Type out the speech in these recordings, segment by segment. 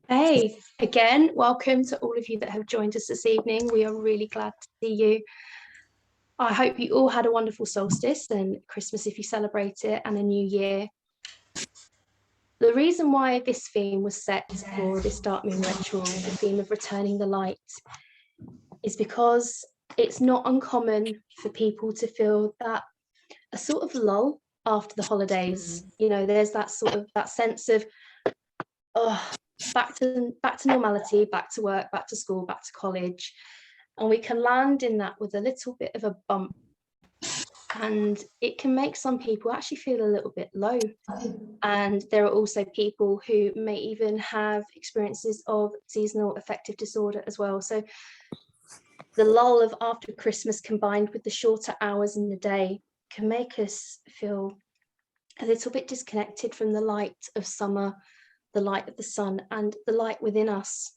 Hey, again, welcome to all of you that have joined us this evening. We are really glad to see you. I hope you all had a wonderful solstice and Christmas if you celebrate it, and a new year. The reason why this theme was set for this dark moon ritual, the theme of returning the light, is because it's not uncommon for people to feel that a sort of lull after the holidays. You know, there's that sort of that sense of, oh, back to normality, back to work, back to school, back to college, and we can land in that with a little bit of a bump, and it can make some people actually feel a little bit low. And there are also people who may even have experiences of seasonal affective disorder as well. So the lull of after Christmas combined with the shorter hours in the day can make us feel a little bit disconnected from the light of summer, the light of the sun, and the light within us.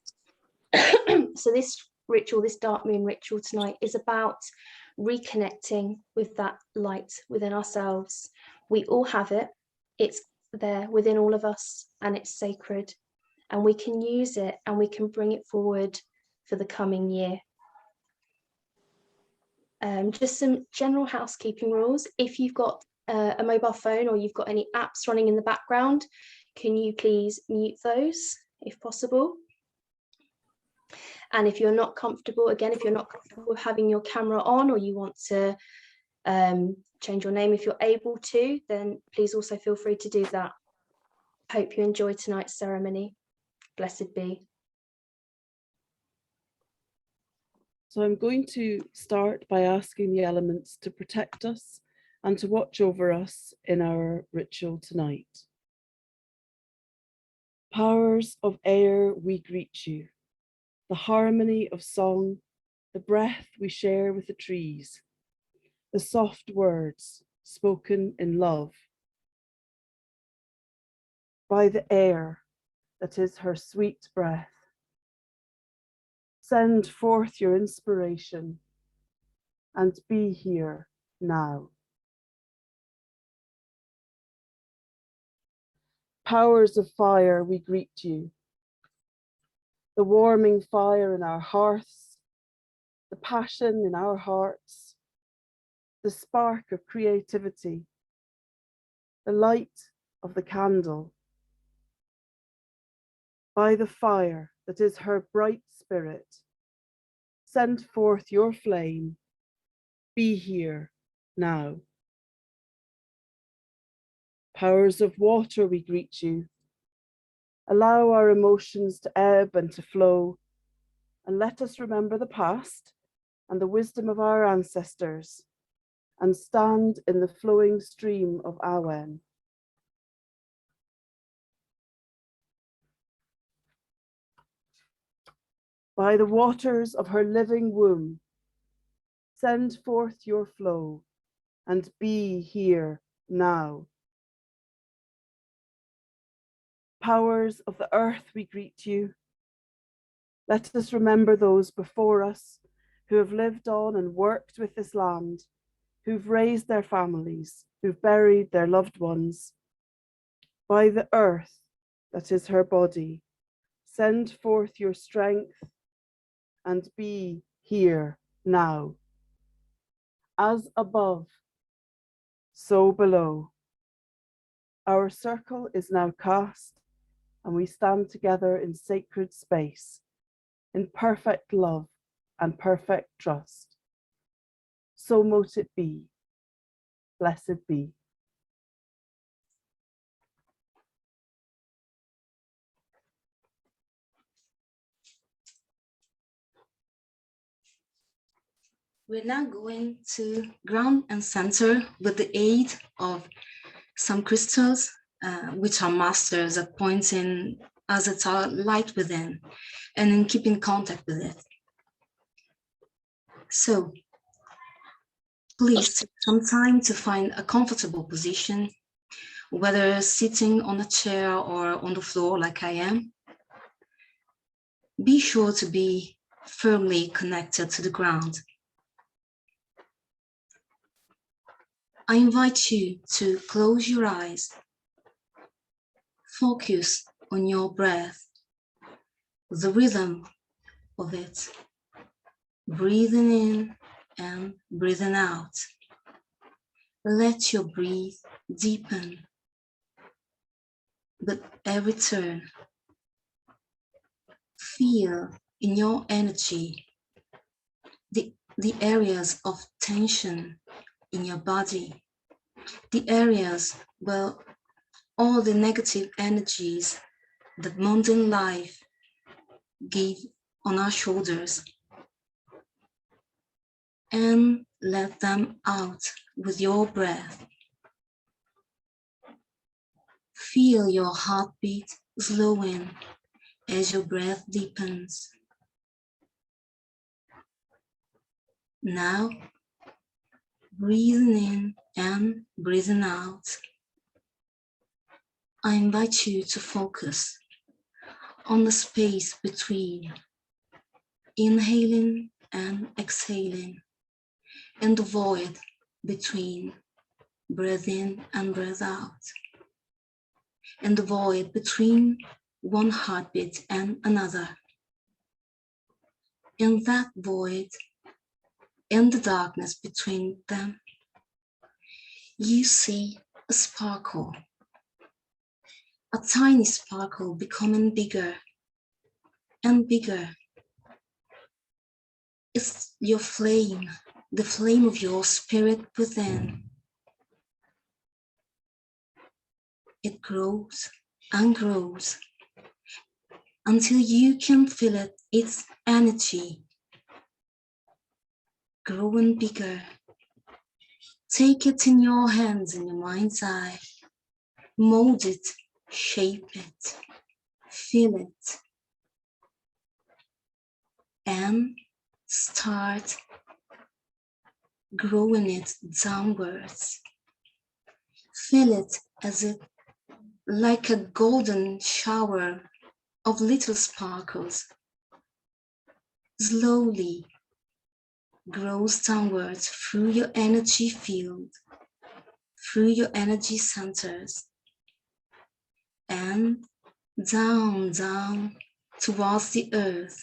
So this ritual, this dark moon ritual tonight, is about reconnecting with that light within ourselves. We all have it. It's there within all of us, and it's sacred, and we can use it and we can bring it forward for the coming year. Just some general housekeeping rules. If you've got a mobile phone or you've got any apps running in the background, can you please mute those if possible? And if you're not comfortable, again, if you're not comfortable with having your camera on, or you want to change your name if you're able to, then please also feel free to do that. Hope you enjoy tonight's ceremony. Blessed be. So I'm going to start by asking the elements to protect us and to watch over us in our ritual tonight. Powers of air, we greet you. The harmony of song, the breath we share with the trees, the soft words spoken in love. By the air that is her sweet breath, send forth your inspiration and be here now. Powers of fire, we greet you. The warming fire in our hearths, the passion in our hearts, the spark of creativity, the light of the candle. By the fire that is her bright spirit, send forth your flame, be here now. Powers of water, we greet you. Allow our emotions to ebb and to flow, and let us remember the past and the wisdom of our ancestors, and stand in the flowing stream of Awen. By the waters of her living womb, send forth your flow and be here now. Powers of the earth, we greet you. Let us remember those before us who have lived on and worked with this land, who've raised their families, who've buried their loved ones. By the earth that is her body, send forth your strength and be here now. As above, so below. Our circle is now cast, and we stand together in sacred space, in perfect love and perfect trust. So mote it be. Blessed be. We're now going to ground and center with the aid of some crystals, which are masters at pointing us at our light within and in keeping contact with it. So Please take some time to find a comfortable position, whether sitting on a chair or on the floor like I am. Be sure to be firmly connected to the ground. I invite you to close your eyes. Focus on your breath, the rhythm of it. Breathing in and breathing out. Let your breath deepen with every turn. Feel in your energy the areas of tension in your body, the areas where all the negative energies that mundane life gave on our shoulders, and let them out with your breath. Feel your heartbeat slowing as your breath deepens. Now, breathing in and breathing out, I invite you to focus on the space between inhaling and exhaling, and the void between breath in and breath out, and the void between one heartbeat and another. In that void, in the darkness between them, you see a sparkle, a tiny sparkle becoming bigger and bigger. It's your flame, the flame of your spirit within. It grows and grows until you can feel it, its energy growing bigger. Take it in your hands, in your mind's eye. Mold it, shape it, feel it, and start growing it downwards. Feel it as it, like a golden shower of little sparkles, slowly grows downwards through your energy field, through your energy centers, and down towards the earth,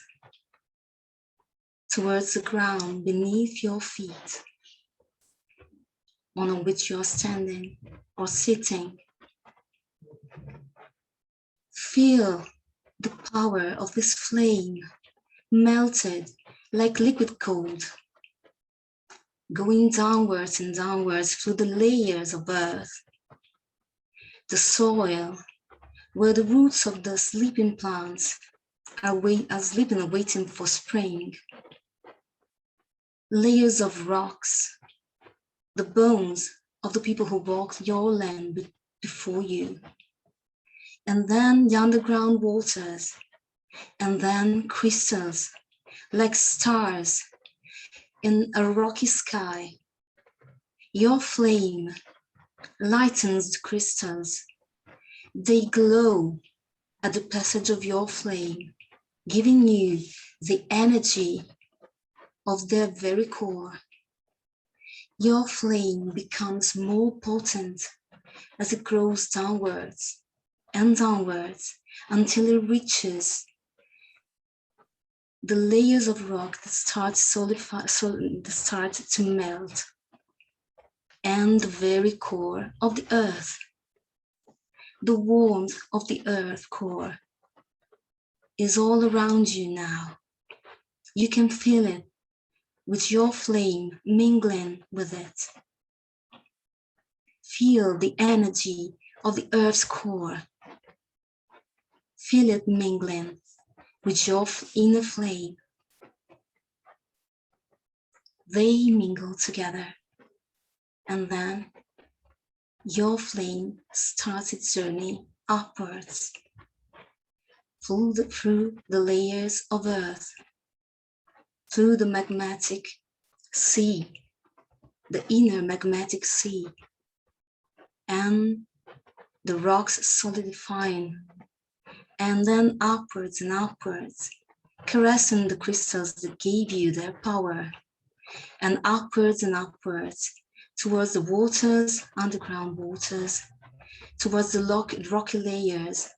towards the ground beneath your feet, on which you're standing or sitting. Feel the power of this flame melted like liquid gold, going downwards and downwards through the layers of earth, the soil, where the roots of the sleeping plants are sleeping and waiting for spring, layers of rocks, the bones of the people who walked your land before you, and then the underground waters, and then crystals like stars in a rocky sky. Your flame lightens the crystals. They glow at the passage of your flame, giving you the energy of their very core. Your flame becomes more potent as it grows downwards and downwards until it reaches the layers of rock that start to melt, and the very core of the earth. The warmth of the earth core is all around you now. You can feel it with your flame mingling with it. Feel the energy of the earth's core. Feel it mingling with your inner flame. They mingle together, and then your flame starts its journey upwards through the layers of earth, through the magmatic sea, the inner magmatic sea, and the rocks solidifying, and then upwards and upwards, caressing the crystals that gave you their power, and upwards towards the waters, underground waters, towards the rocky layers,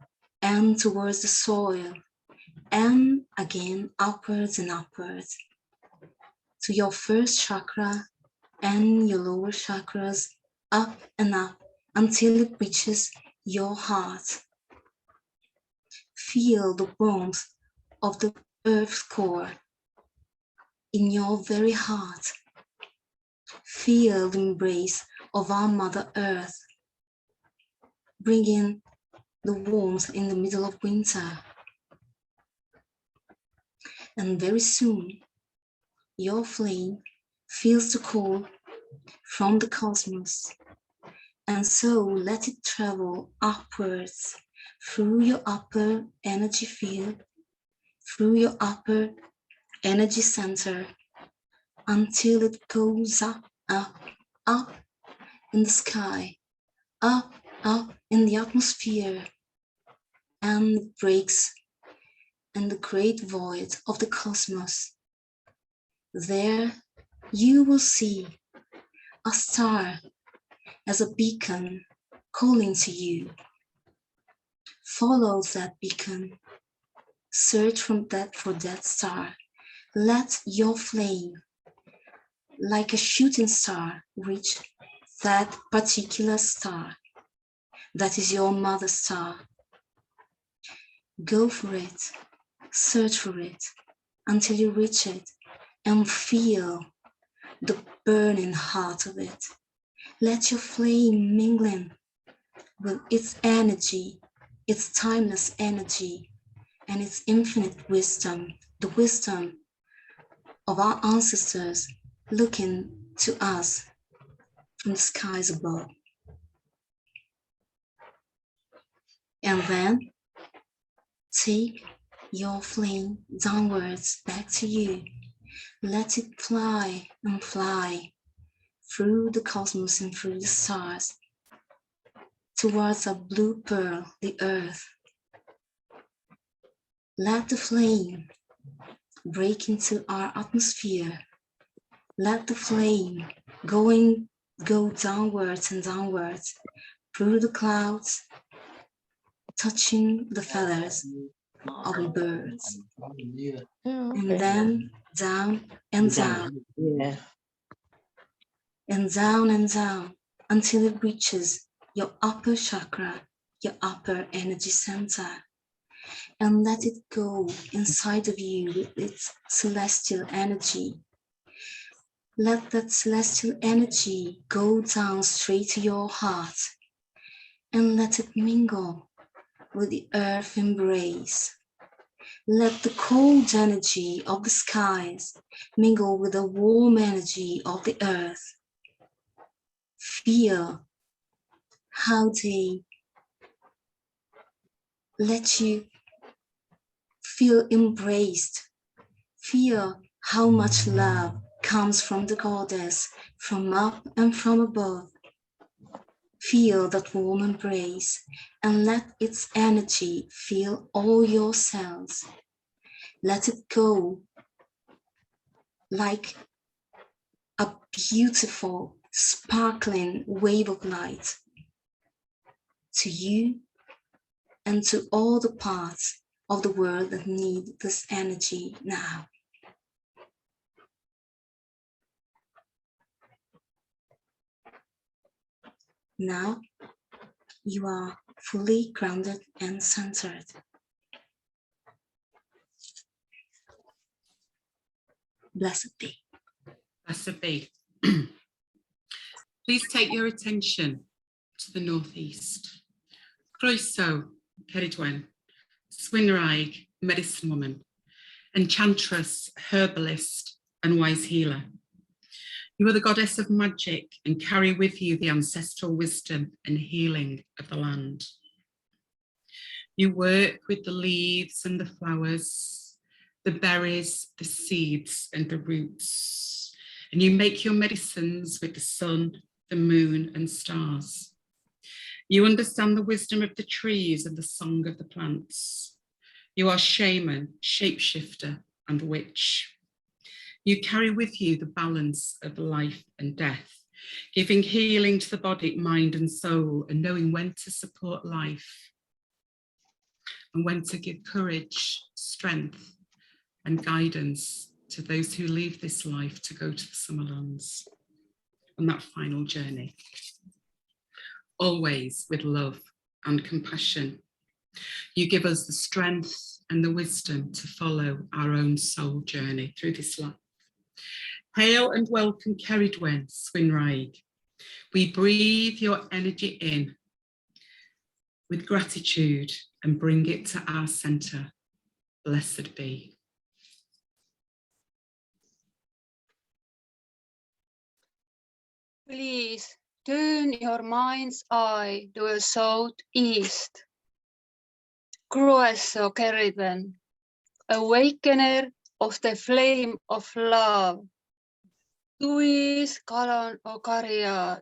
and towards the soil, and again upwards and upwards to your first chakra and your lower chakras, up and up until it reaches your heart. Feel the warmth of the earth's core in your very heart. Feel the embrace of our Mother Earth, bringing the warmth in the middle of winter. And very soon, your flame feels the call from the cosmos. And so let it travel upwards through your upper energy field, through your upper energy center, until it goes up, up, up in the sky, up, up in the atmosphere, and breaks in the great void of the cosmos. There you will see a star as a beacon calling to you. Follow that beacon. Search for that star. Let your flame, like a shooting star, reach that particular star. That is your mother star. Go for it. Search for it until you reach it and feel the burning heart of it. Let your flame mingling with its energy, its timeless energy, and its infinite wisdom, the wisdom of our ancestors looking to us from the skies above. And then take your flame downwards back to you. Let it fly and fly through the cosmos and through the stars towards a blue pearl, the earth. Let the flame break into our atmosphere. Let the flame go downwards and downwards through the clouds, touching the feathers of the birds. And then down and down. Yeah. And down until it reaches your upper chakra, your upper energy center. And let it go inside of you with its celestial energy. Let that celestial energy go down straight to your heart and let it mingle with the earth embrace. Let the cold energy of the skies mingle with the warm energy of the earth. Feel how they let you feel embraced. Feel how much love comes from the goddess, from up and from above. Feel that warm embrace and let its energy fill all your cells. Let it go like a beautiful, sparkling wave of light to you and to all the parts of the world that need this energy now. Now you are fully grounded and centered. Blessed be. Blessed be. Please take your attention to the northeast. Croeso, Cerridwen, Swinraig, medicine woman, enchantress, herbalist, and wise healer. You are the goddess of magic and carry with you the ancestral wisdom and healing of the land. You work with the leaves and the flowers, the berries, the seeds, and the roots. and you make your medicines with the sun, the moon, and stars. You understand the wisdom of the trees and the song of the plants. You are shaman, shapeshifter, and witch. You carry with you the balance of life and death, giving healing to the body, mind, and soul, and knowing when to support life and when to give courage, strength, and guidance to those who leave this life to go to the summer lands on that final journey. Always with love and compassion. You give us the strength and the wisdom to follow our own soul journey through this life. Hail and welcome Cerridwen, Swinraig. We breathe your energy in with gratitude and bring it to our centre. Blessed be. Please turn your mind's eye to the southeast. Goddess Cerridwen, awakener of the flame of love. Tuis kalan o kariad.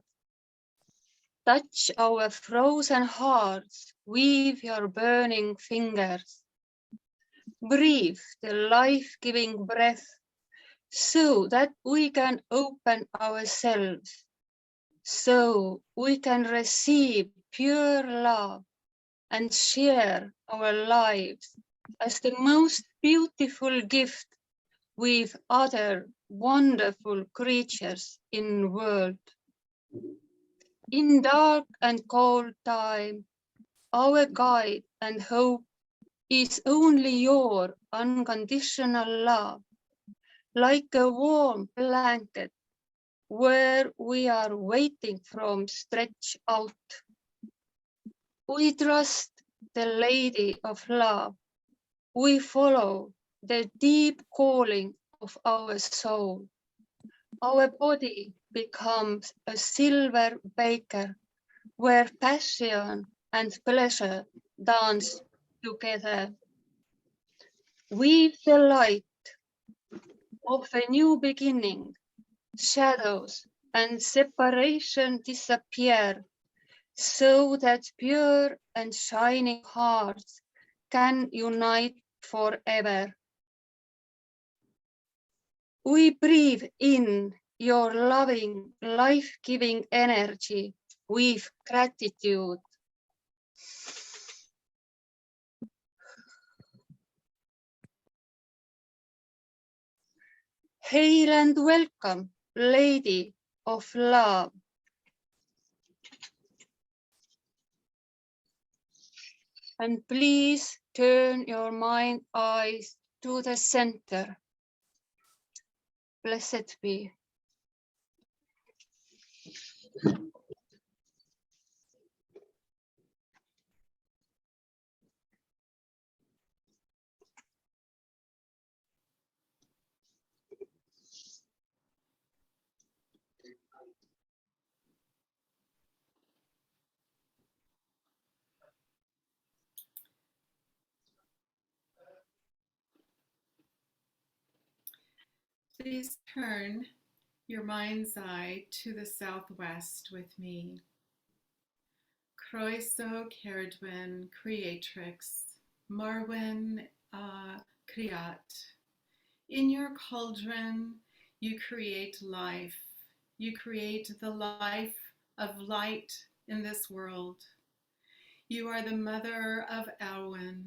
Touch our frozen hearts with your burning fingers. Breathe the life-giving breath so that we can open ourselves, so we can receive pure love and share our lives as the most beautiful gift with other wonderful creatures in the world. In dark and cold time, our guide and hope is only your unconditional love, like a warm blanket where we are waiting from stretch out. We trust the Lady of Love. We follow the deep calling of our soul. Our body becomes a silver baker where passion and pleasure dance together. With the light of a new beginning, shadows and separation disappear so that pure and shining hearts can unite forever. We breathe in your loving, life-giving energy with gratitude. Hail and welcome, Lady of Love. And please turn your mind eyes to the center. Blessed be. Please turn your mind's eye to the southwest with me. Croeso Cerridwen, Creatrix, Marwen Creat. In your cauldron, you create life. You create the life of light in this world. You are the mother of Elwyn.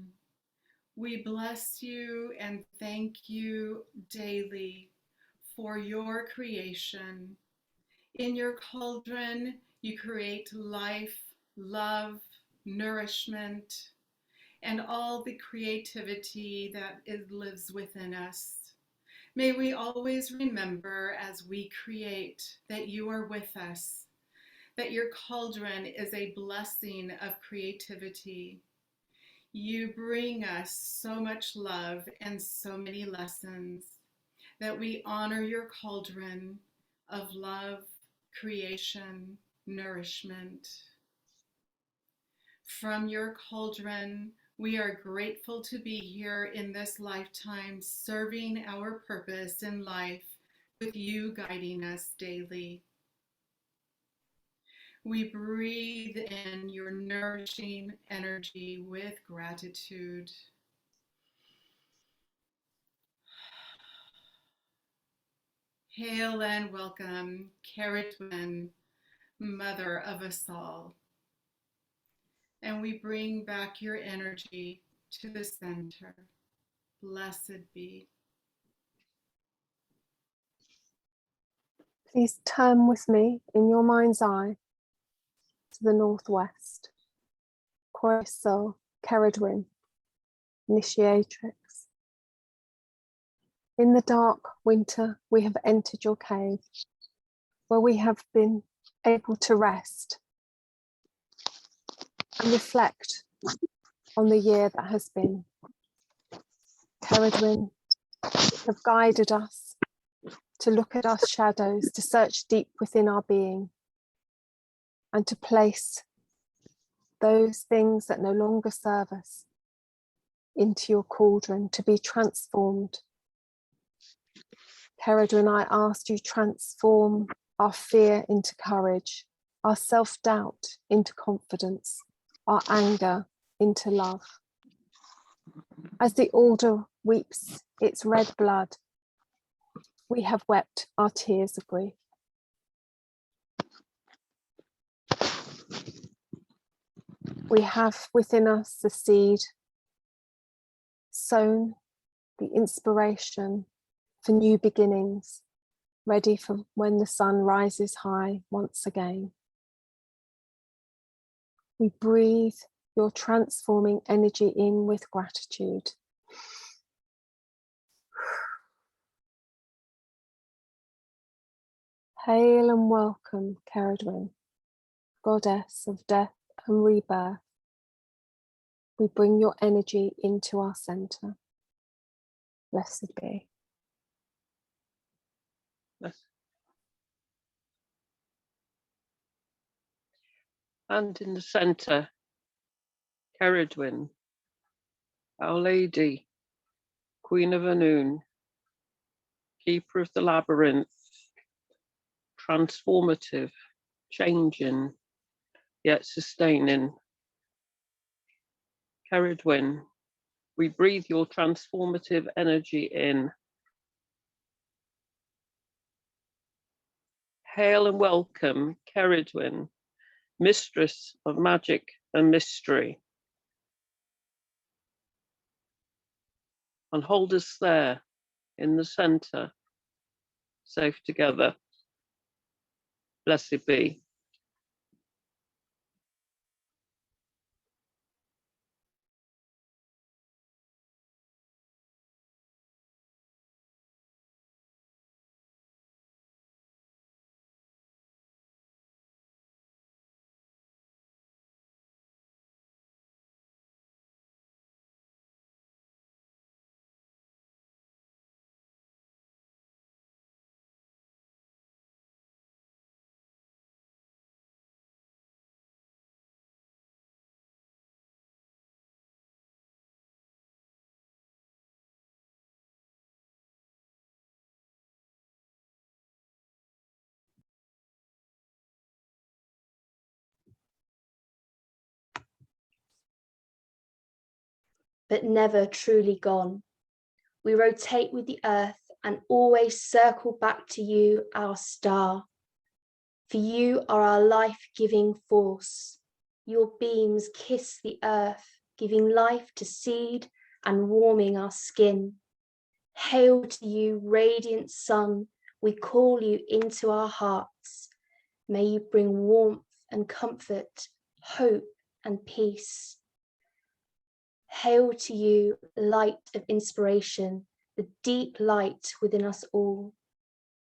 We bless you and thank you daily for your creation. In your cauldron, you create life, love, nourishment, and all the creativity that lives within us. May we always remember as we create that you are with us, that your cauldron is a blessing of creativity. You bring us so much love and so many lessons, that we honor your cauldron of love, creation, nourishment. From your cauldron, we are grateful to be here in this lifetime, serving our purpose in life, with you guiding us daily. We breathe in your nourishing energy with gratitude. Hail and welcome, Cerridwen, Mother of us all. And we bring back your energy to the center. Blessed be. Please turn with me in your mind's eye to the northwest. Croeso, Cerridwen, Initiatrix. In the dark winter, we have entered your cave, where we have been able to rest and reflect on the year that has been. Cerridwen have guided us to look at our shadows, to search deep within our being, and to place those things that no longer serve us into your cauldron to be transformed. Cerridwen, I asked you transform our fear into courage, our self-doubt into confidence, our anger into love. As the alder weeps its red blood, we have wept our tears of grief. We have within us the seed sown, the inspiration for new beginnings, ready for when the sun rises high once again. We breathe your transforming energy in with gratitude. Hail and welcome, Cerridwen, Goddess of death and rebirth. We bring your energy into our center. Blessed be. And in the center, Cerridwen, Our Lady, Queen of Anun, Keeper of the Labyrinth, transformative, changing, yet sustaining. Cerridwen, we breathe your transformative energy in. Hail and welcome, Cerridwen, Mistress of Magic and Mystery. And hold us there in the center, safe together. Blessed be. But never truly gone. We rotate with the earth and always circle back to you, our star. For you are our life-giving force. Your beams kiss the earth, giving life to seed and warming our skin. Hail to you, radiant sun, we call you into our hearts. May you bring warmth and comfort, hope and peace. Hail to you, light of inspiration, the deep light within us all,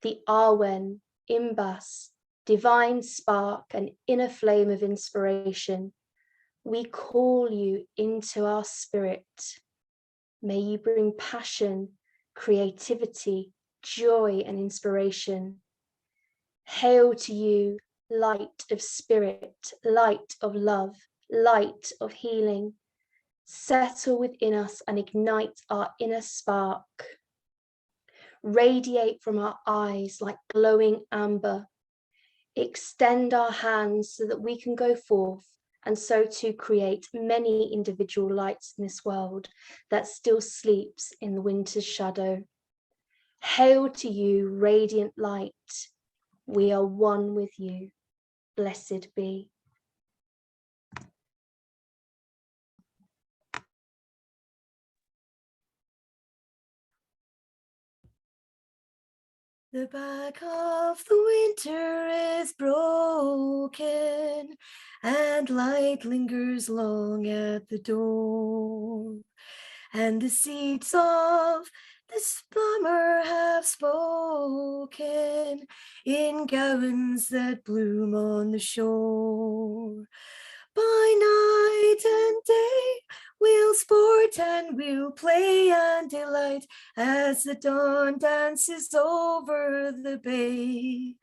the Arwen, Imbas, divine spark and inner flame of inspiration. We call you into our spirit. May you bring passion, creativity, joy and inspiration. Hail to you, light of spirit, light of love, light of healing. Settle within us and ignite our inner spark. radiate from our eyes like glowing amber. Extend our hands so that we can go forth and so to create many individual lights in this world that still sleeps in the winter's shadow. Hail to you, radiant light. We are one with you. Blessed be. The back of the winter is broken, and light lingers long at the door. And the seeds of the summer have spoken in gowns that bloom on the shore. By night and day we'll sport and we'll play and delight as the dawn dances over the bay.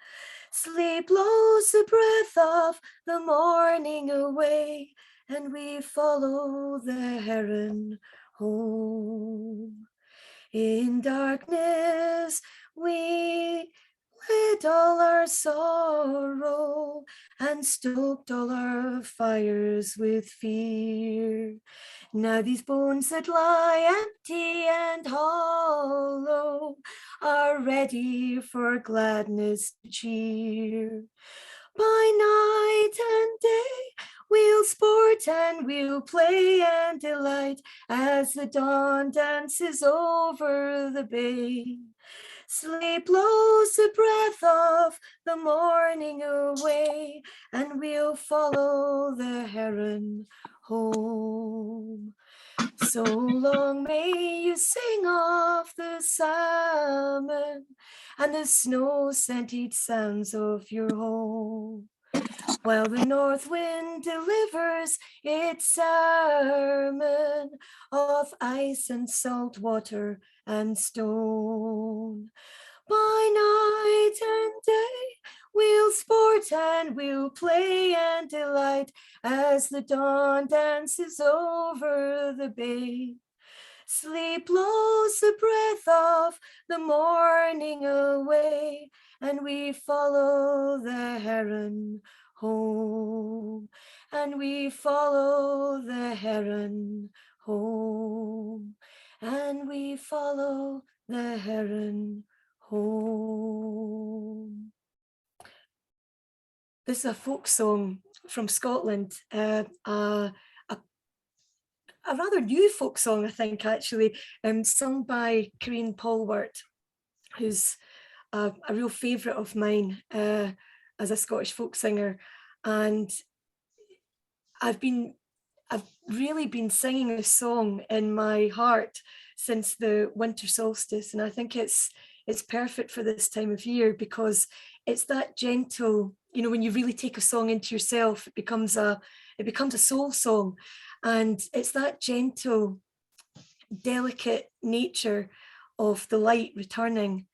Sleep blows the breath of the morning away, and we follow the heron home. In darkness we led all our sorrow and stoked all our fires with fear. Now these bones that lie empty and hollow are ready for gladness to cheer. By night and day we'll sport and we'll play and delight as the dawn dances over the bay. Sleep blows the breath of the morning away, and we'll follow the heron home. So long may you sing of the salmon and the snow-scented sounds of your home, while the north wind delivers its sermon of ice and salt water and stone. By night and day we'll sport and we'll play and delight as the dawn dances over the bay. Sleep blows the breath of the morning away, and we follow the heron home, and we follow the heron home, and we follow the heron home. This is a folk song from Scotland, a rather new folk song, I think, actually, sung by Wort, who's a real favourite of mine as a Scottish folk singer. And I've really been singing this song in my heart since the winter solstice, and I think it's perfect for this time of year because it's that gentle, you know, when you really take a song into yourself, it becomes a soul song, and it's that gentle, delicate nature of the light returning.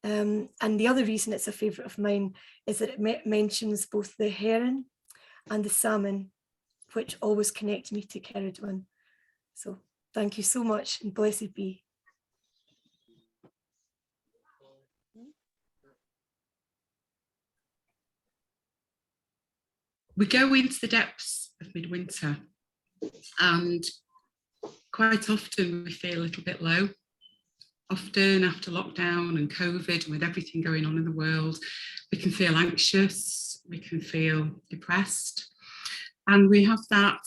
And the other reason it's a favourite of mine is that it mentions both the heron and the salmon, which always connect me to Cerridwen. So thank you so much, and blessed be. We go into the depths of midwinter, and quite often we feel a little bit low. Often after lockdown and COVID, and with everything going on in the world, we can feel anxious, we can feel depressed, and we have that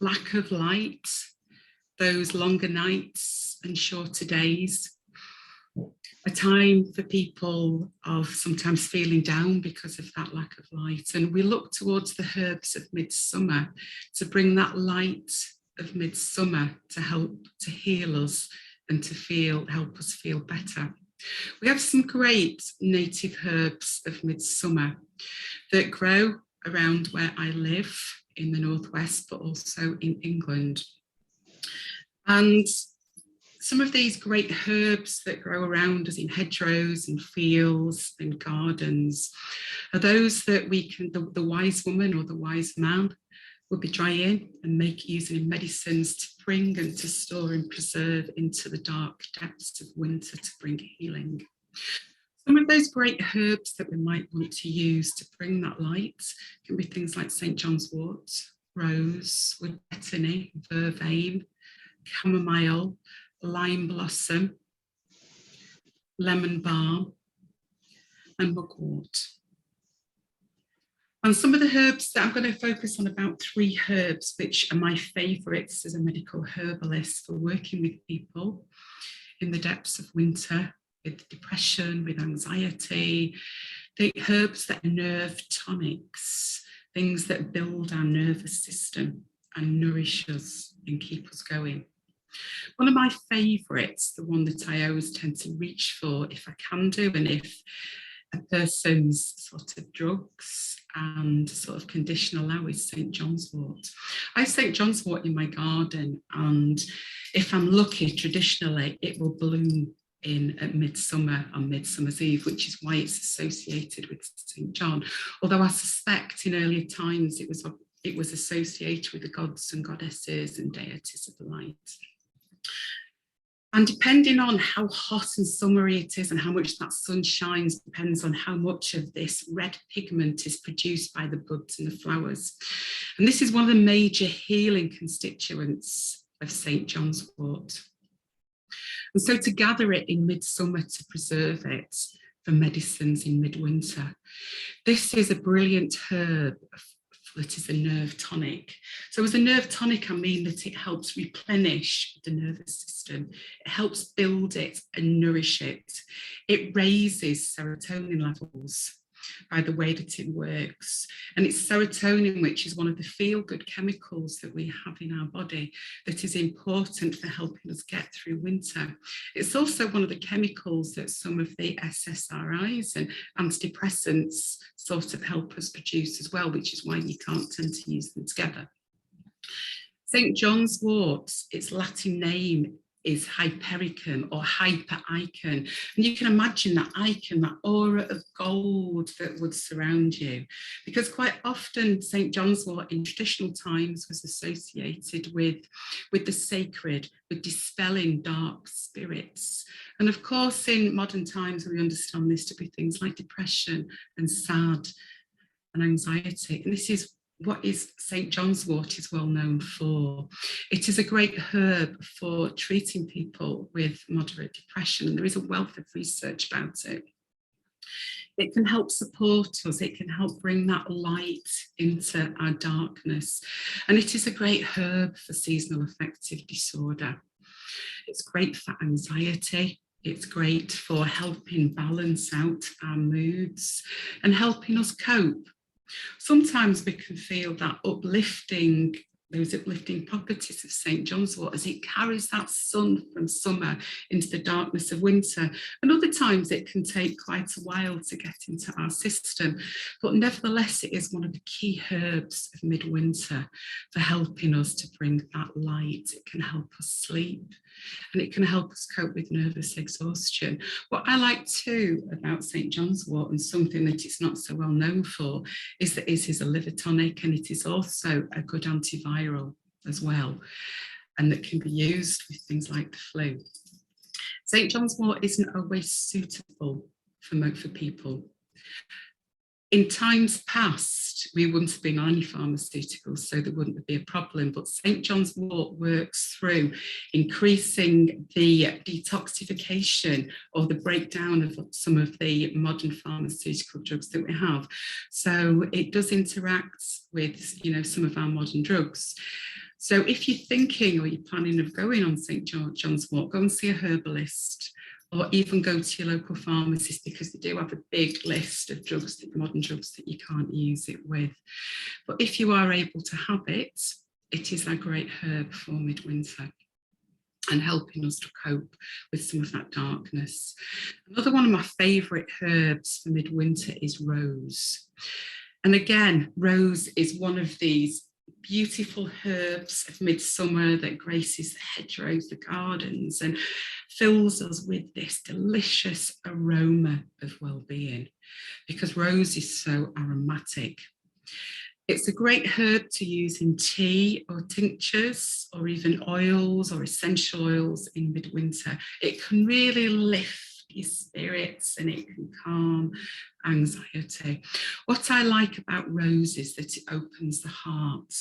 lack of light, those longer nights and shorter days. A time for people of sometimes feeling down because of that lack of light. And we look towards the herbs of midsummer to bring that light of midsummer to help to heal us and to help us feel better. We have some great native herbs of midsummer that grow around where I live in the Northwest, but also in England. And some of these great herbs that grow around us in hedgerows and fields and gardens are those that we can, the wise woman or the wise man will be drying and using in medicines to bring and to store and preserve into the dark depths of winter to bring healing. Some of those great herbs that we might want to use to bring that light can be things like St. John's wort, rose, wood betony, vervain, chamomile, lime blossom, lemon balm, and mugwort. And some of the herbs that I'm going to focus on, about 3 herbs, which are my favourites as a medical herbalist for working with people in the depths of winter, with depression, with anxiety, the herbs that are nerve tonics, things that build our nervous system and nourish us and keep us going. One of my favourites, the one that I always tend to reach for if I can do, and if a person's sort of drugs and sort of condition allow, is St. John's wort. I have St. John's wort in my garden, and if I'm lucky, traditionally it will bloom in at midsummer on Midsummer's Eve, which is why it's associated with St. John. Although I suspect in earlier times it was associated with the gods and goddesses and deities of the light. And depending on how hot and summery it is and how much that sun shines, depends on how much of this red pigment is produced by the buds and the flowers. And this is one of the major healing constituents of St. John's wort. And so to gather it in midsummer to preserve it for medicines in midwinter, this is a brilliant herb that is a nerve tonic. So as a nerve tonic, I mean that it helps replenish the nervous system. It helps build it and nourish it. It raises serotonin levels by the way that it works. And it's serotonin, which is one of the feel-good chemicals that we have in our body that is important for helping us get through winter. It's also one of the chemicals that some of the SSRIs and antidepressants sort of help us produce as well, which is why you can't tend to use them together. St. John's wort, its Latin name is Hypericum or Hypericum. And you can imagine that icon, that aura of gold that would surround you. Because quite often St. John's wort in traditional times was associated with the sacred, with dispelling dark spirits. And of course, in modern times, we understand this to be things like depression and sad and anxiety. And this is what is St. John's wort is well known for. It is a great herb for treating people with moderate depression, and there is a wealth of research about it. It can help support us, it can help bring that light into our darkness, and it is a great herb for seasonal affective disorder. It's great for anxiety. It's great for helping balance out our moods and helping us cope. Sometimes we can feel that those uplifting properties of St. John's wort as it carries that sun from summer into the darkness of winter. And other times it can take quite a while to get into our system. But nevertheless, it is one of the key herbs of midwinter for helping us to bring that light. It can help us sleep and it can help us cope with nervous exhaustion. What I like too about St. John's wort, and something that it's not so well known for, is that it is a liver tonic, and it is also a good antiviral as well, and that can be used with things like the flu. St. John's wort isn't always suitable for people. In times past, we wouldn't have been on any pharmaceuticals, so there wouldn't be a problem. But St. John's wort works through increasing the detoxification or the breakdown of some of the modern pharmaceutical drugs that we have. So it does interact with, some of our modern drugs. So if you're thinking or you're planning of going on St. John's wort, go and see a herbalist, or even go to your local pharmacist, because they do have a big list of drugs, modern drugs, that you can't use it with. But if you are able to have it, it is a great herb for midwinter and helping us to cope with some of that darkness. Another one of my favourite herbs for midwinter is rose. And again, rose is one of these beautiful herbs of midsummer that graces the hedgerows, the gardens, and fills us with this delicious aroma of well-being, because rose is so aromatic. It's a great herb to use in tea or tinctures or even oils or essential oils in midwinter. It can really lift your spirits and it can calm anxiety. What I like about rose is that it opens the heart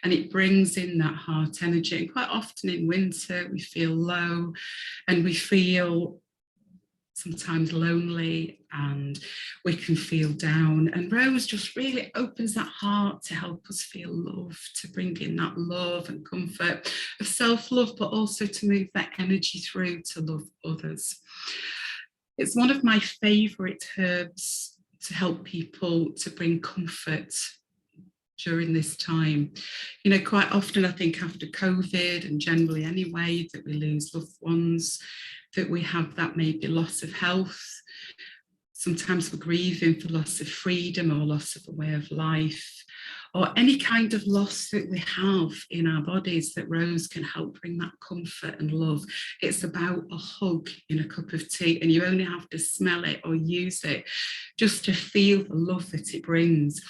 and it brings in that heart energy. And quite often in winter we feel low and we feel sometimes lonely and we can feel down, and rose just really opens that heart to help us feel love, to bring in that love and comfort of self-love, but also to move that energy through to love others. It's one of my favourite herbs to help people to bring comfort during this time. You know, quite often I think after COVID and generally anyway that we lose loved ones, that we have that maybe loss of health. Sometimes we're grieving for loss of freedom or loss of a way of life, or any kind of loss that we have in our bodies, that rose can help bring that comfort and love. It's about a hug in a cup of tea, and you only have to smell it or use it just to feel the love that it brings.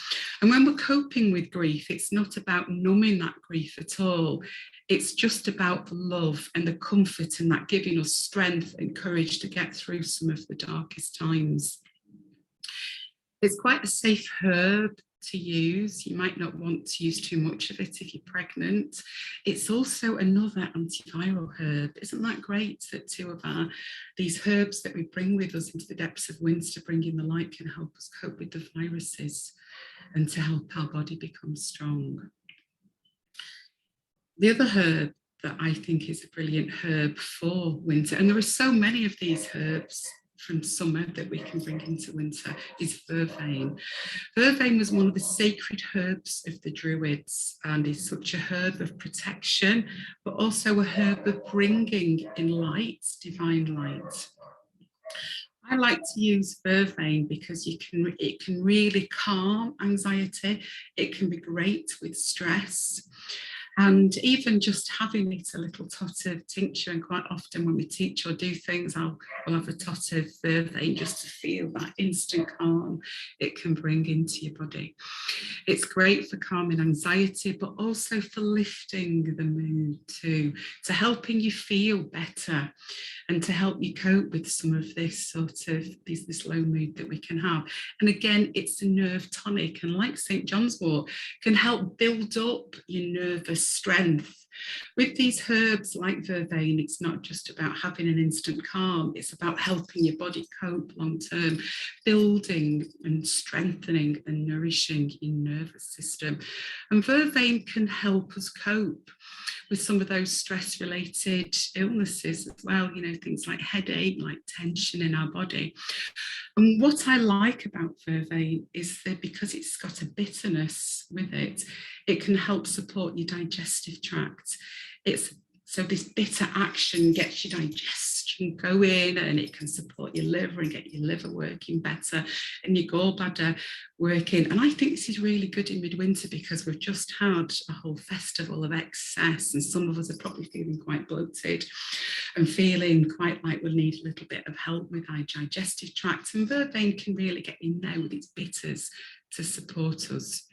And when we're coping with grief, it's not about numbing that grief at all. It's just about the love and the comfort and that giving us strength and courage to get through some of the darkest times. It's quite a safe herb to use. You might not want to use too much of it if you're pregnant. It's also another antiviral herb. Isn't that great that two of these herbs that we bring with us into the depths of winter to bring in the light can help us cope with the viruses and to help our body become strong. The other herb that I think is a brilliant herb for winter, and there are so many of these herbs from summer that we can bring into winter, is vervain. Vervain was one of the sacred herbs of the Druids and is such a herb of protection, but also a herb of bringing in light, divine light. I like to use vervain because it can really calm anxiety. It can be great with stress. And even just having it a little tot of tincture, and quite often when we teach or do things, we'll have a tot of vervain just to feel that instant calm it can bring into your body. It's great for calming anxiety, but also for lifting the mood too, to helping you feel better and to help you cope with some of this sort of this low mood that we can have. And again, it's a nerve tonic, and like St. John's wort, can help build up your nervous strength. With these herbs like vervain, it's not just about having an instant calm, it's about helping your body cope long term, building and strengthening and nourishing your nervous system. And vervain can help us cope with some of those stress related illnesses as well, you know, things like headache, like tension in our body. And what I like about vervain is that because it's got a bitterness with it, it can help support your digestive tract. So this bitter action gets your digestion going, and it can support your liver and get your liver working better and your gallbladder working. And I think this is really good in midwinter because we've just had a whole festival of excess, and some of us are probably feeling quite bloated and feeling quite like we'll need a little bit of help with our digestive tract. And vervain can really get in there with its bitters to support us.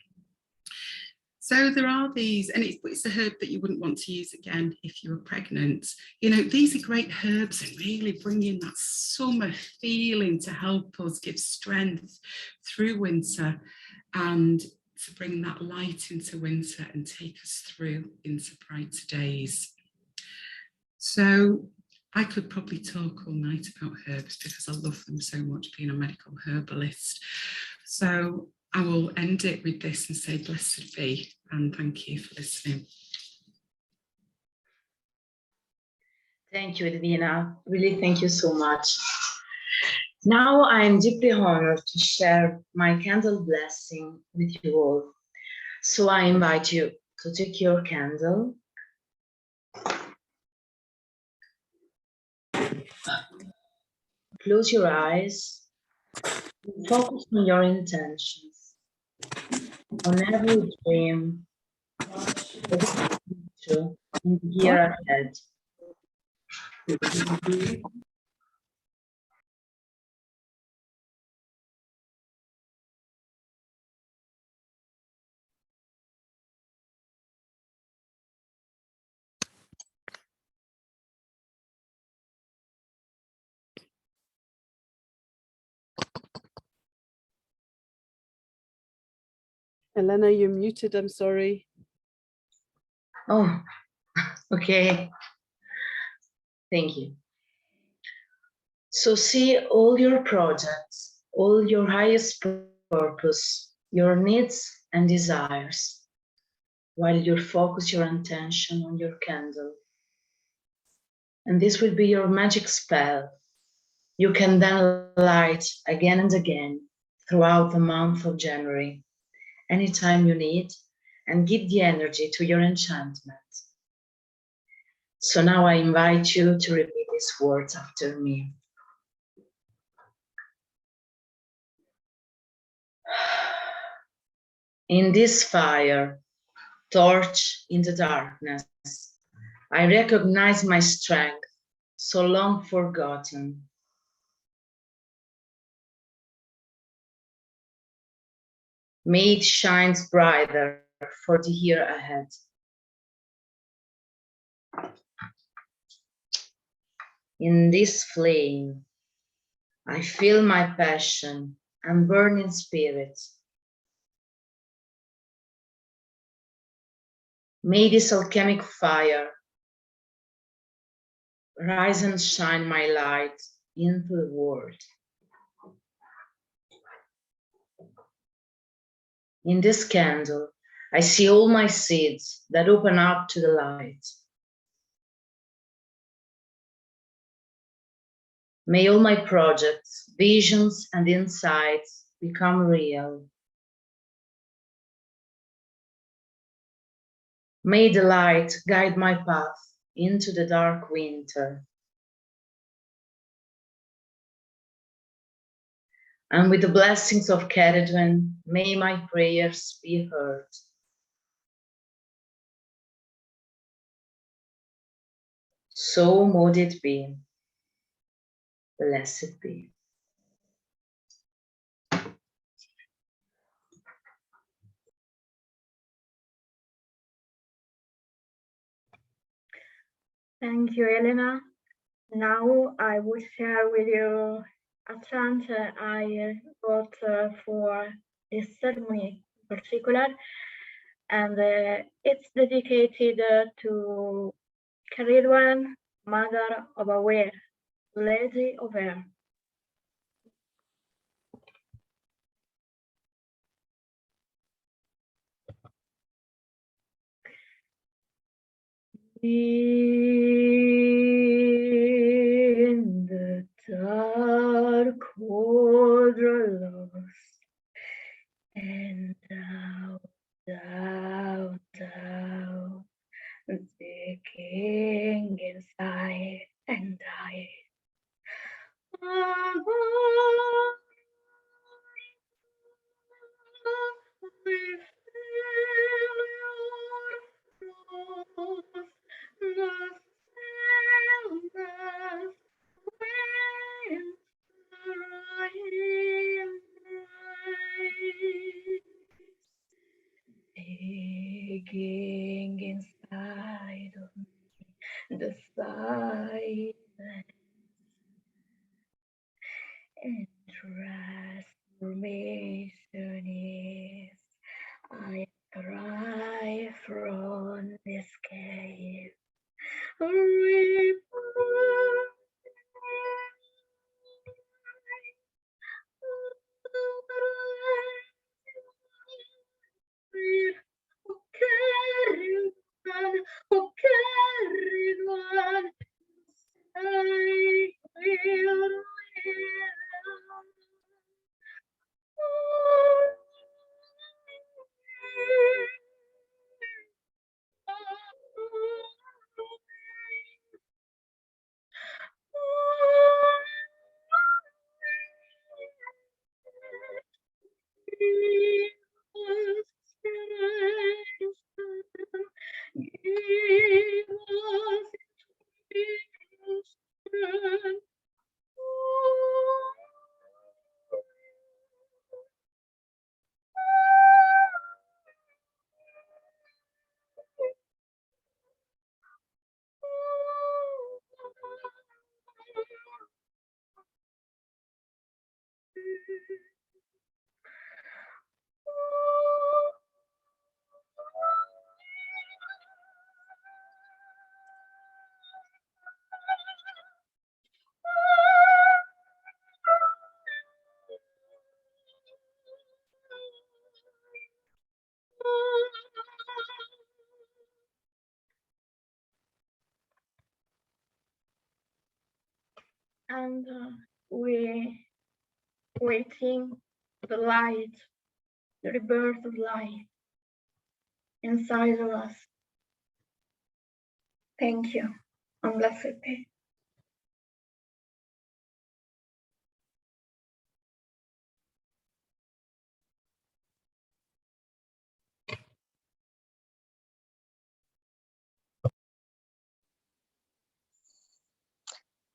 So there are these, and it's a herb that you wouldn't want to use again if you were pregnant. You know, these are great herbs and really bring in that summer feeling to help us give strength through winter and to bring that light into winter and take us through into brighter days. So I could probably talk all night about herbs because I love them so much, being a medical herbalist. So I will end it with this and say, blessed be, and thank you for listening. Thank you, Edwina. Really, thank you so much. Now I am deeply honored to share my candle blessing with you all. So I invite you to take your candle, close your eyes, and focus on your intentions, on every dream that is true in the year ahead. Elena, you're muted, I'm sorry. Oh, okay. Thank you. So see all your projects, all your highest purpose, your needs and desires, while you focus your attention on your candle. And this will be your magic spell. You can then light again and again throughout the month of January, anytime you need, and give the energy to your enchantment. So now I invite you to repeat these words after me. In this fire, torch in the darkness, I recognize my strength, so long forgotten. May it shine brighter for the year ahead. In this flame, I feel my passion and burning spirit. May this alchemic fire rise and shine my light into the world. In this candle, I see all my seeds that open up to the light. May all my projects, visions, and insights become real. May the light guide my path into the dark winter. And with the blessings of Cerridwen, may my prayers be heard. So mote it be. Blessed be. Thank you, Elena. Now I will share with you a chant I got for this ceremony in particular, and it's dedicated to Cerridwen, Mother of Aware, Lady of Air. In the dark lost, and down, digging inside and dying. Digging inside of me, the silence and transformation is. I cry from this cave. and we waiting the light, the rebirth of light inside of us. Thank you, and blessed be.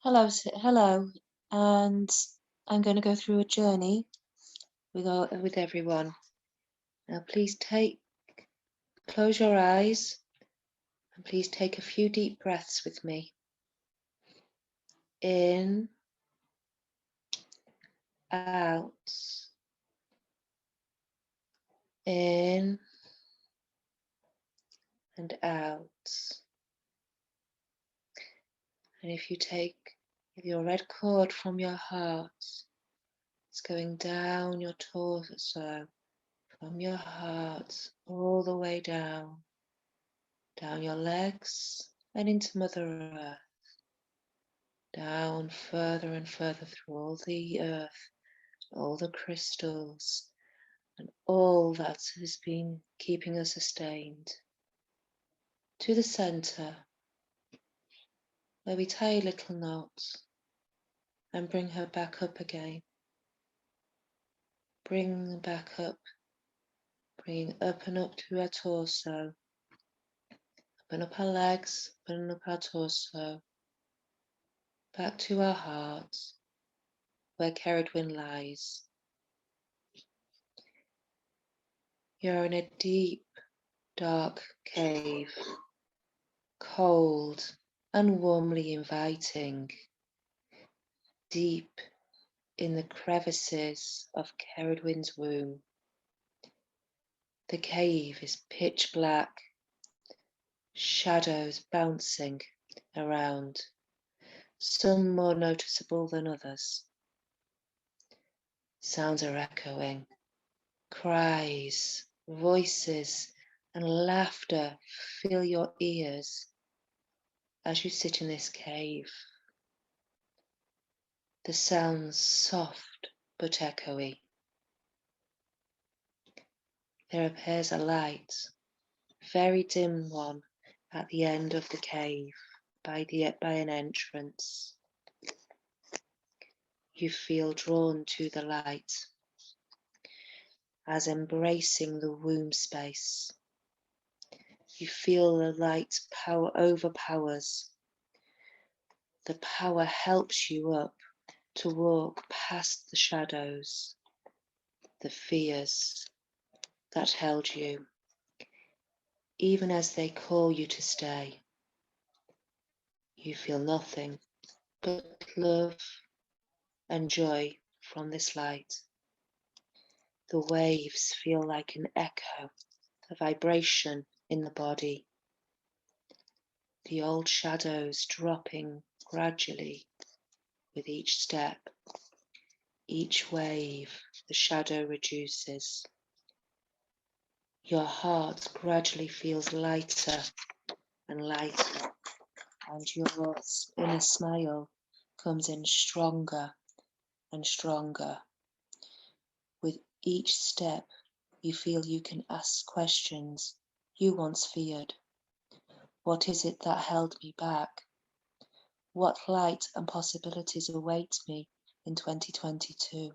Hello, and I'm going to go through a journey with everyone. Now, please close your eyes, and please take a few deep breaths with me. In, out, in, and out. And if you take your red cord from your heart, it's going down your torso, from your heart all the way down your legs and into Mother Earth, down further and further through all the earth, all the crystals, and all that has been keeping us sustained, to the center, where we tie a little knot and bring her back up again. Bring back up, bringing up and up to her torso, up and up her legs, up and up her torso, back to her heart, where Cerridwen lies. You're in a deep, dark cave, cold and warmly inviting, deep in the crevices of Cerridwen's womb. The cave is pitch black, shadows bouncing around, some more noticeable than others. Sounds are echoing, cries, voices, and laughter fill your ears as you sit in this cave. The sounds soft but echoey. There appears a light, very dim one, at the end of the cave by an entrance. You feel drawn to the light as embracing the womb space. You feel the light power overpowers. The power helps you up to walk past the shadows, the fears that held you, even as they call you to stay. You feel nothing but love and joy from this light. The waves feel like an echo, a vibration in the body. The old shadows dropping gradually with each step. Each wave, the shadow reduces. Your heart gradually feels lighter and lighter, and your inner smile comes in stronger and stronger. With each step, you feel you can ask questions you once feared. What is it that held me back? What light and possibilities await me in 2022?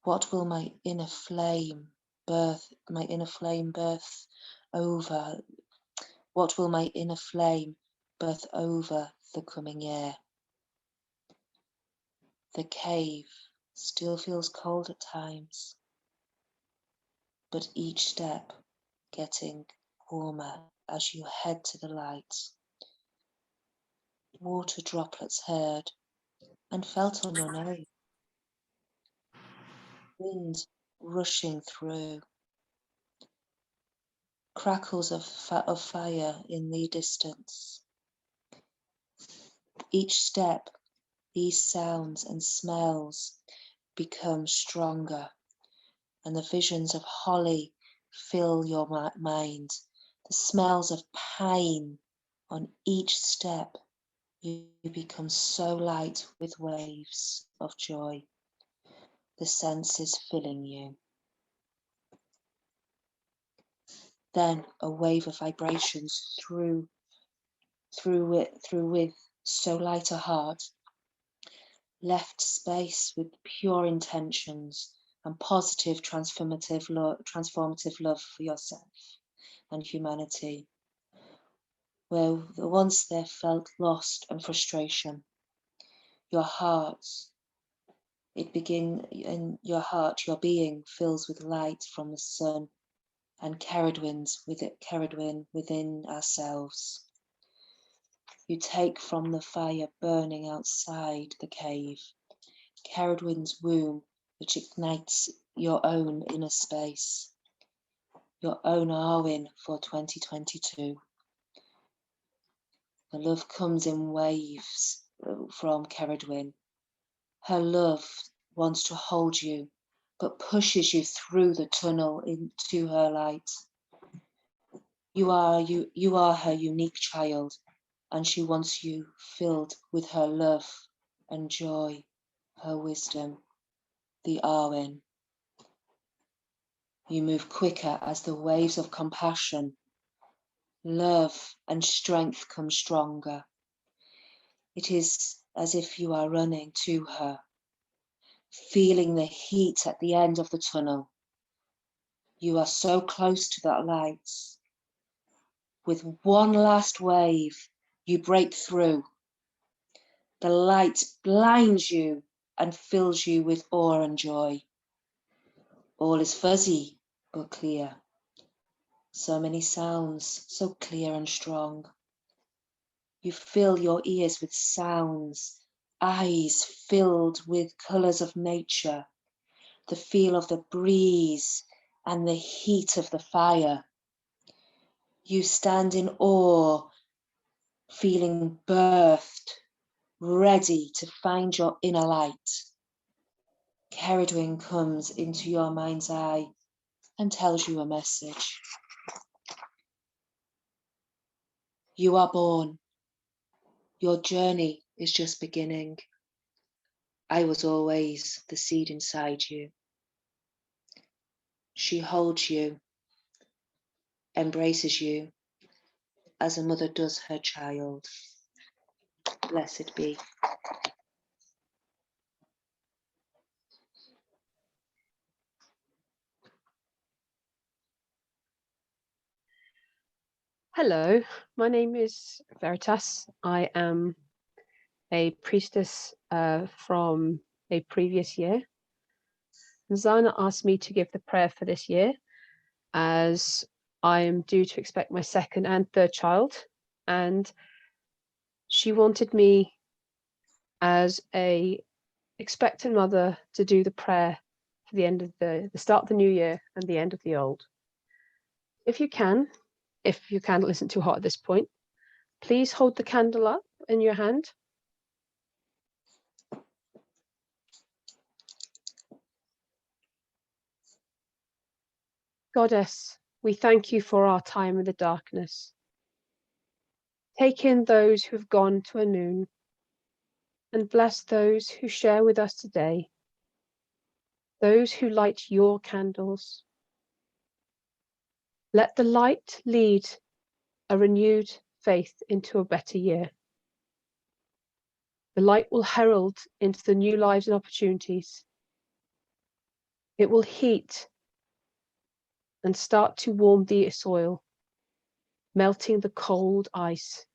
What will my inner flame birth over? What will my inner flame birth over the coming year? The cave still feels cold at times, but each step getting warmer as you head to the light. Water droplets heard and felt on your nose. Wind rushing through. Crackles of fire in the distance. Each step, these sounds and smells become stronger, and the visions of holly fill your mind. The smells of pine on each step You become so light with waves of joy. The senses filling you. Then a wave of vibrations through with so light a heart, left space with pure intentions and positive transformative love for yourself and humanity. Where once there felt lost and frustration, your heart, in your heart, your being fills with light from the sun and Cerridwen within ourselves. You take from the fire burning outside the cave, Cerridwen's womb, which ignites your own inner space, your own Arwen for 2022. The love comes in waves from Cerridwen. Her love wants to hold you, but pushes you through the tunnel into her light. You are her unique child, and she wants you filled with her love and joy, her wisdom, the Arwen. You move quicker as the waves of compassion, love, and strength come stronger. It is as if you are running to her, feeling the heat at the end of the tunnel. You are so close to that light. With one last wave, you break through. The light blinds you and fills you with awe and joy. All is fuzzy but clear. So many sounds, so clear and strong. You fill your ears with sounds, eyes filled with colors of nature, the feel of the breeze and the heat of the fire. You stand in awe, feeling birthed, ready to find your inner light. Cerridwen comes into your mind's eye and tells you a message. You are born. Your journey is just beginning. I was always the seed inside you. She holds you, embraces you, as a mother does her child. Blessed be. Hello, my name is Veritas. I am a priestess from a previous year. Zana asked me to give the prayer for this year as I am due to expect my second and third child, and she wanted me as a expectant mother to do the prayer for the end of the start of the new year and the end of the old. If your candle isn't too hot at this point, please hold the candle up in your hand. Goddess, we thank you for our time in the darkness. Take in those who have gone to a noon, and bless those who share with us today, those who light your candles. Let the light lead a renewed faith into a better year. The light will herald into the new lives and opportunities. It will heat and start to warm the soil, melting the cold ice,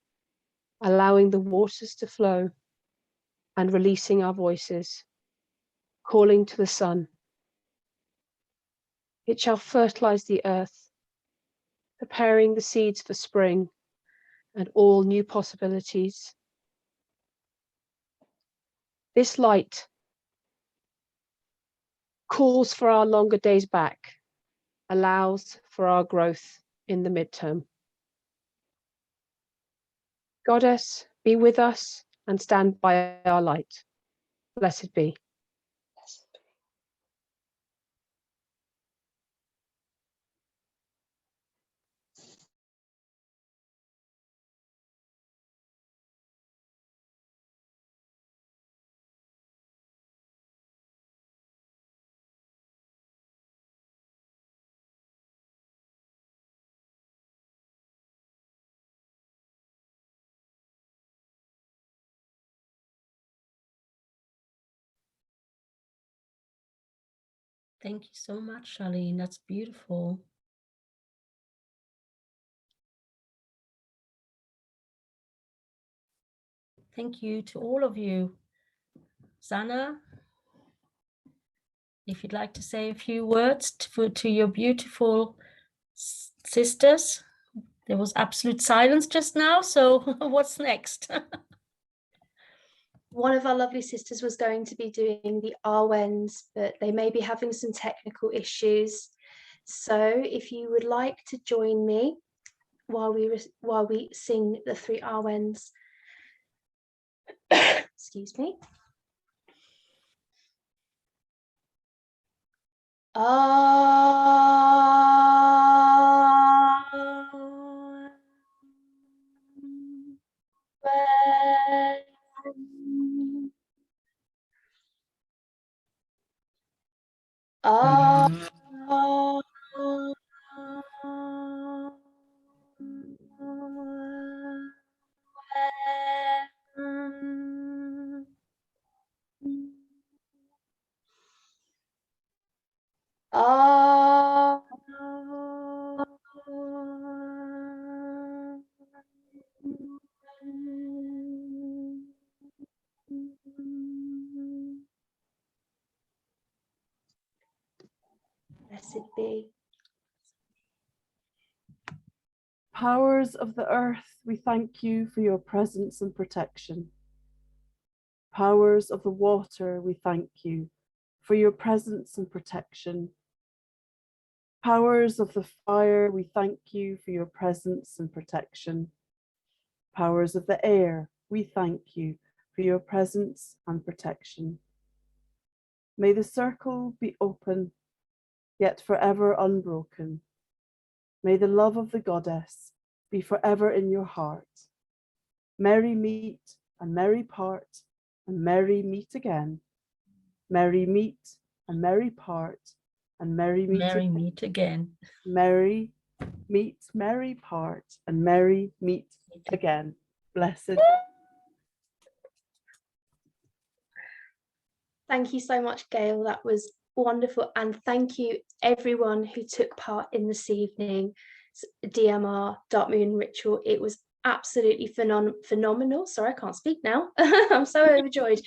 allowing the waters to flow and releasing our voices, calling to the sun. It shall fertilize the earth, preparing the seeds for spring and all new possibilities. This light calls for our longer days back, allows for our growth in the midterm. Goddess, be with us and stand by our light. Blessed be. Thank you so much, Charlene. That's beautiful. Thank you to all of you. Sana, if you'd like to say a few words to your beautiful sisters. There was absolute silence just now, so what's next? One of our lovely sisters was going to be doing the Arwens, but they may be having some technical issues. So if you would like to join me while we sing the 3 Arwens, excuse me. Blessed be. Powers of the earth, we thank you for your presence and protection. Powers of the water, we thank you for your presence and protection. Powers of the fire, we thank you for your presence and protection. Powers of the air, we thank you for your presence and protection. May the circle be open, yet forever unbroken. May the love of the goddess be forever in your heart. Merry meet and merry part, and merry meet again. Merry meet and merry part, and merry meet again. Merry meet, merry part, and merry meet again. Blessed. Thank you so much, Gail. That was wonderful. And thank you everyone who took part in this evening's DMR Dark Moon Ritual. It was absolutely phenomenal. Sorry, I can't speak now. I'm so overjoyed.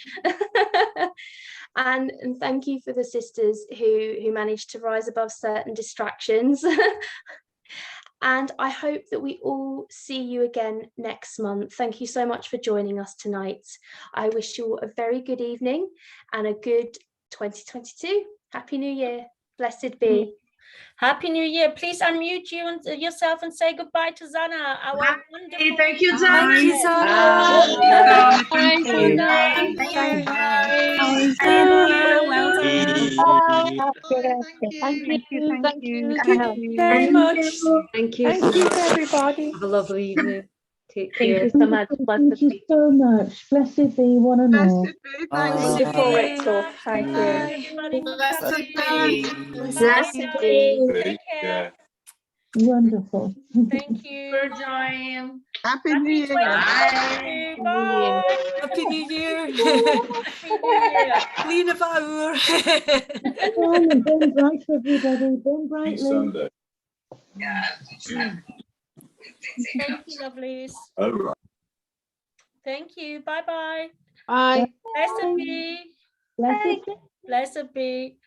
and thank you for the sisters who managed to rise above certain distractions. And I hope that we all see you again next month. Thank you so much for joining us tonight. I wish you all a very good evening and a good 2022. Happy New Year. Blessed be. Happy New Year. Please unmute you and yourself and say goodbye to Zana. Our wonderful. Thank you, Zana. Thank you, Zana. Thank you. Thank you very much. Thank you so much, everybody. Have a lovely evening. Take care. Thank you so much. Blessed be. So much. Blessed be one and all. Wonderful ritual. Thank you. Blessed be. Blessed be. Take care. Wonderful. Thank you. For joining. Happy New Year. Bye. Bye. Happy New Year. Happy New Year. Clean of hour. Burn bright, everybody. Burn brightly. Sunday. Thank you, lovelies. All right. Thank you. Bye-bye. Bye. Blessed be. Blessed be. Blessed be.